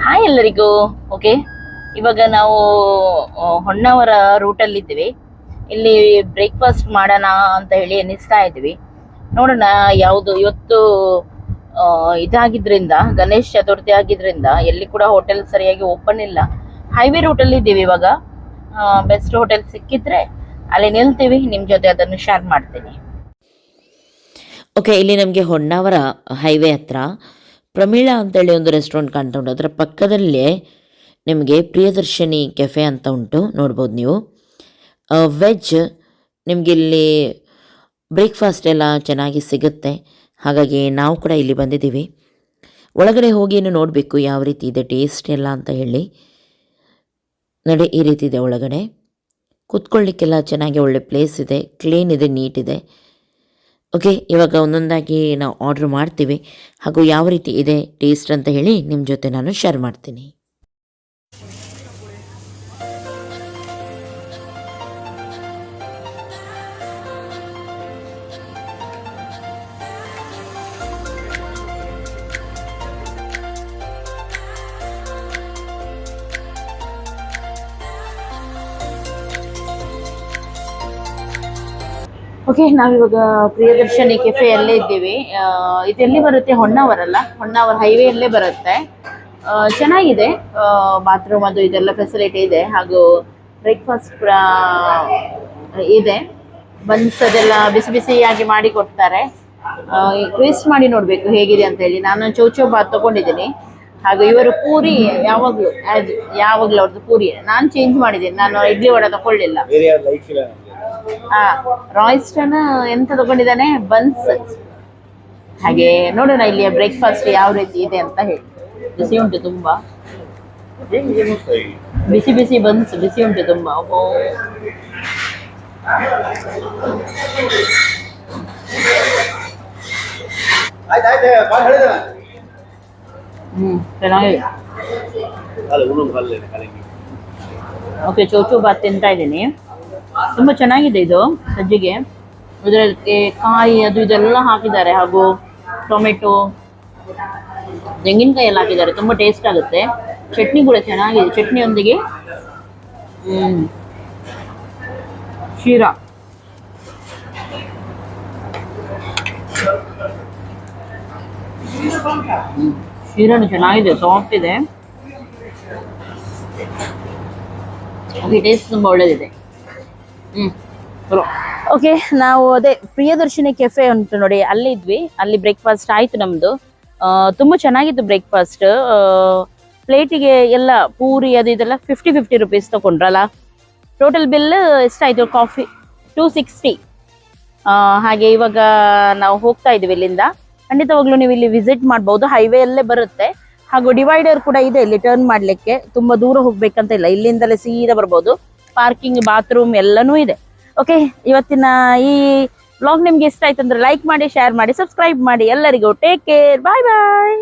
Hi ಎಲ್ಲರಿಗೂ. Okay, ಇವಾಗ ನಾವು ಹೊನ್ನಾವರ ರೂಟಲ್ಲಿ ಇದ್ದೀವಿ. ಇಲ್ಲಿ ಬ್ರೇಕ್ಫಾಸ್ಟ್ ಮಾಡೋಣ ಅಂತ ಹೇಳಿ ಎನಿಸ್ತಾ ಇದ್ವಿ. ನೋಡೋಣ ಯಾವುದು ಇವತ್ತು ಇದಾಗಿದ್ರಿಂದ, ಗಣೇಶ್ ಚತುರ್ಥಿ ಆಗಿದ್ರಿಂದ ಎಲ್ಲಿ ಕೂಡ ಹೋಟೆಲ್ ಸರಿಯಾಗಿ ಓಪನ್ ಇಲ್ಲ. ಹೈವೇ ರೂಟಲ್ಲಿ ಇದ್ದೀವಿ. ಇವಾಗ ಬೆಸ್ಟ್ ಹೋಟೆಲ್ ಸಿಕ್ಕಿದ್ರೆ ಅಲ್ಲಿ ನಿಲ್ತೀವಿ, ನಿಮ್ಮ ಜೊತೆ ಅದನ್ನು ಶೇರ್ ಮಾಡ್ತೀನಿ. ಓಕೆ, ಇಲ್ಲಿ ನಮಗೆ ಹೊನ್ನಾವರ ಹೈವೇ ಹತ್ರ ಪ್ರಮೀಳಾ ಅಂತೇಳಿ ಒಂದು ರೆಸ್ಟೋರೆಂಟ್ ಕಾಣ್ತಾ ಉಂಟು. ಅದರ ಪಕ್ಕದಲ್ಲೇ ನಿಮಗೆ ಪ್ರಿಯದರ್ಶಿನಿ ಕೆಫೆ ಅಂತ ಉಂಟು, ನೋಡ್ಬೋದು ನೀವು. ವೆಜ್ ನಿಮಗೆ ಇಲ್ಲಿ ಬ್ರೇಕ್ಫಾಸ್ಟ್ ಎಲ್ಲ ಚೆನ್ನಾಗಿ ಸಿಗುತ್ತೆ. ಹಾಗಾಗಿ ನಾವು ಕೂಡ ಇಲ್ಲಿ ಬಂದಿದ್ದೀವಿ. ಒಳಗಡೆ ಹೋಗಿ ಏನು ನೋಡಬೇಕು ಯಾವ ರೀತಿ ಇದೆ ಟೇಸ್ಟ್ ಎಲ್ಲ ಅಂತ ಹೇಳಿ. ನೋಡಿ, ಈ ರೀತಿ ಇದೆ ಒಳಗಡೆ. ಕೂತ್ಕೊಳ್ಳಿಕ್ಕೆಲ್ಲ ಚೆನ್ನಾಗಿ ಒಳ್ಳೆ ಪ್ಲೇಸ್ ಇದೆ, ಕ್ಲೀನ್ ಇದೆ, ನೀಟ್ ಇದೆ. ಓಕೆ, ಇವಾಗ ಒಂದೊಂದಾಗಿ ನಾವು ಆರ್ಡ್ರ್ ಮಾಡ್ತೀವಿ, ಹಾಗೂ ಯಾವ ರೀತಿ ಇದೆ ಟೇಸ್ಟ್ ಅಂತ ಹೇಳಿ ನಿಮ್ಮ ಜೊತೆ ನಾನು ಶೇರ್ ಮಾಡ್ತೀನಿ. ಓಕೆ, ನಾವಿವಾಗ ಪ್ರಿಯದರ್ಶಿನಿ ಕೆಫೆಯಲ್ಲೇ ಇದ್ದೀವಿ. ಇದೆಲ್ಲಿ ಬರುತ್ತೆ? ಹೊನ್ನಾವರ ಅಲ್ಲ, ಹೊನ್ನಾವರ ಹೈವೇಯಲ್ಲೇ ಬರುತ್ತೆ. ಚೆನ್ನಾಗಿದೆ, ಬಾತ್ರೂಮ್ ಅದು ಇದೆಲ್ಲ ಫೆಸಿಲಿಟಿ ಇದೆ, ಹಾಗೂ ಬ್ರೇಕ್ಫಾಸ್ಟ್ ಕೂಡ ಇದೆ. ಬನ್ಸ್ ಅದೆಲ್ಲ ಬಿಸಿ ಬಿಸಿಯಾಗಿ ಮಾಡಿ ಕೊಡ್ತಾರೆ. ಟೇಸ್ಟ್ ಮಾಡಿ ನೋಡಬೇಕು ಹೇಗಿದೆ ಅಂತ ಹೇಳಿ. ನಾನು ಚೌಚೌ ಬಾತ್ ತೊಗೊಂಡಿದ್ದೀನಿ, ಹಾಗೂ ಇವರು ಪೂರಿ ಯಾವಾಗಲೂ ಅವ್ರದ್ದು ಪೂರಿ. ನಾನು ಚೇಂಜ್ ಮಾಡಿದ್ದೀನಿ, ನಾನು ಇಡ್ಲಿ ವಡೆ ತಗೊಳ್ಳಿಲ್ಲ. ರಾಯ್ಸ್ಟನ್ ಎಂತ ತಗೊಂಡಿದ್ದಾನೆ, ಬನ್ಸ್. ಹಾಗೆ ನೋಡೋಣ ಇಲ್ಲಿಯ ಬ್ರೇಕ್ಫಾಸ್ಟ್ ಯಾವ ರೀತಿ ಇದೆ ಅಂತ ಹೇಳಿ. ಬಿಸಿ ಉಂಟು ತುಂಬಾ, ಬಿಸಿ ಬಿಸಿ ಬನ್ಸ್ ಬಿಸಿ ಉಂಟು ತುಂಬಾ. ಚೆನ್ನಾಗಿದೆ. ಓಕೆ, ಚೌಚೌ ಬಾತ್ ತಿಂತಾ ಇದ್ದೀನಿ. ತುಂಬ ಚೆನ್ನಾಗಿದೆ ಇದು. ಸಜ್ಜಿಗೆ ಇದಕ್ಕೆ ಕಾಯಿ ಅದು ಇದೆಲ್ಲ ಹಾಕಿದ್ದಾರೆ, ಹಾಗೂ ಟೊಮೆಟೊ, ತೆಂಗಿನಕಾಯಿ ಎಲ್ಲ ಹಾಕಿದ್ದಾರೆ. ತುಂಬ ಟೇಸ್ಟ್ ಆಗುತ್ತೆ. ಚಟ್ನಿ ಕೂಡ ಚೆನ್ನಾಗಿದೆ. ಚಟ್ನಿಯೊಂದಿಗೆ ಶೀರಾ. ಶೀರಾನು ಚೆನ್ನಾಗಿದೆ, ಸಾಫ್ಟ್ ಇದೆ. ಟೇಸ್ಟ್ ತುಂಬ ಒಳ್ಳೆದಿದೆ. ಓಕೆ, ನಾವು ಅದೇ ಪ್ರಿಯದರ್ಶಿನಿ ಕೆಫೆ ಉಂಟು ನೋಡಿ, ಅಲ್ಲಿ ಇದ್ವಿ. ಅಲ್ಲಿ ಬ್ರೇಕ್ಫಾಸ್ಟ್ ಆಯ್ತು ನಮ್ದು. ತುಂಬ ಚೆನ್ನಾಗಿತ್ತು ಬ್ರೇಕ್ಫಾಸ್ಟ್. ಪ್ಲೇಟಿಗೆ ಎಲ್ಲ ಪೂರಿ ಅದು ಇದೆಲ್ಲ 50 ರುಪೀಸ್ ತಗೊಂಡ್ರಲ್ಲ. ಟೋಟಲ್ ಬಿಲ್ ಎಷ್ಟಾಯ್ತು? ಕಾಫಿ 260. ಹಾಗೆ ಇವಾಗ ನಾವು ಹೋಗ್ತಾ ಇದ್ದೀವಿ ಇಲ್ಲಿಂದ. ಖಂಡಿತವಾಗ್ಲೂ ನೀವು ಇಲ್ಲಿ ವಿಸಿಟ್ ಮಾಡ್ಬೋದು, ಹೈವೇ ಅಲ್ಲೇ ಬರುತ್ತೆ. ಹಾಗೂ ಡಿವೈಡರ್ ಕೂಡ ಇದೆ ಇಲ್ಲಿ ಟರ್ನ್ ಮಾಡ್ಲಿಕ್ಕೆ. ತುಂಬ ದೂರ ಹೋಗ್ಬೇಕಂತ ಇಲ್ಲ, ಇಲ್ಲಿಂದಲೇ ಸೀದಾ ಬರ್ಬೋದು. ಪಾರ್ಕಿಂಗ್, ಬಾತ್ರೂಮ್ ಎಲ್ಲನೂ ಇದೆ. ಓಕೆ, ಇವತ್ತಿನ ಈ ವ್ಲಾಗ್ ನಿಮ್ಗೆ ಇಷ್ಟ ಆಯ್ತು ಅಂದ್ರೆ ಲೈಕ್ ಮಾಡಿ, ಶೇರ್ ಮಾಡಿ, ಸಬ್ಸ್ಕ್ರೈಬ್ ಮಾಡಿ. ಎಲ್ಲರಿಗೂ ಟೇಕ್ ಕೇರ್, ಬಾಯ್ ಬಾಯ್.